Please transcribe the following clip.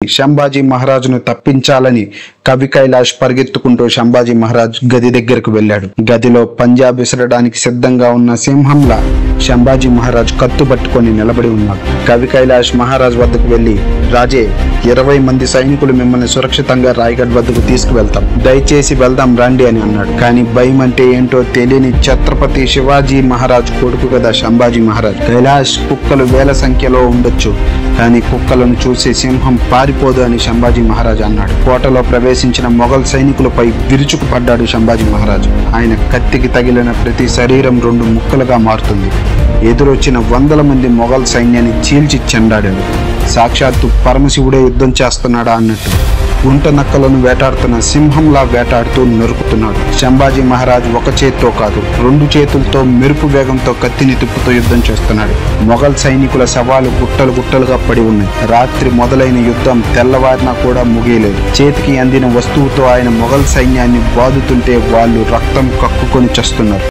శంభాజీ మహారాజును తప్పించాలని కవి కైలాష్ పరిగెత్తుకుంటూ శంభాజీ మహారాజ్ గది దగ్గరకు వెళ్ళాడు. గదిలో పంజాబ్ విసరడానికి సిద్ధంగా ఉన్న సింహంలా శంభాజీ మహారాజ్ కత్తు పట్టుకొని నిలబడి ఉన్నాడు. కవి కైలాష్ మహారాజ్ వద్దకు వెళ్లి, రాజే, 20 మంది సైనికులు మిమ్మల్ని సురక్షితంగా రాయగఢ్ వద్దకు తీసుకువెళ్తాం, దయచేసి వెళ్దాం రండి అని అన్నాడు. కానీ భయం అంటే ఏంటో తెలియని ఛత్రపతి శివాజీ మహారాజ్ కొడుకు కదా శంభాజీ మహారాజ్. కైలాష్, కుక్కలు వేల సంఖ్యలో ఉండొచ్చు, కానీ కుక్కలను చూసి సింహం పారిపోదు అని శంభాజీ మహారాజ్ అన్నాడు. కోటలో ప్రవేశించిన మొఘల్ సైనికులపై విరుచుకుపడ్డాడు శంభాజీ మహారాజ్. ఆయన కత్తికి తగిలిన ప్రతి శరీరం 2 ముక్కలుగా మారుతుంది. ఎదురొచ్చిన 100 మంది మొఘల్ సైన్యాన్ని చీల్చి చెండాడాడు. సాక్షాత్తు పరమశివుడే యుద్ధం చేస్తున్నాడా అన్నట్టు గుంట నక్కలను వేటాడుతున్న సింహంలా వేటాడుతూ నరుకుతున్నాడు. శంభాజీ మహారాజ్ ఒక చేత్తో కాదు, 2 చేతులతో మెరుపు వేగంతో కత్తిని తిప్పుతూ యుద్ధం చేస్తున్నాడు. మొఘల్ సైనికుల శవాలు గుట్టలు గుట్టలుగా పడి ఉన్నాయి. రాత్రి మొదలైన యుద్ధం తెల్లవారినా కూడా ముగియలేదు. చేతికి అందిన వస్తువుతో ఆయన మొఘల్ సైన్యాన్ని బాదుతుంటే వాళ్ళు రక్తం కక్కుకొని చస్తున్నారు.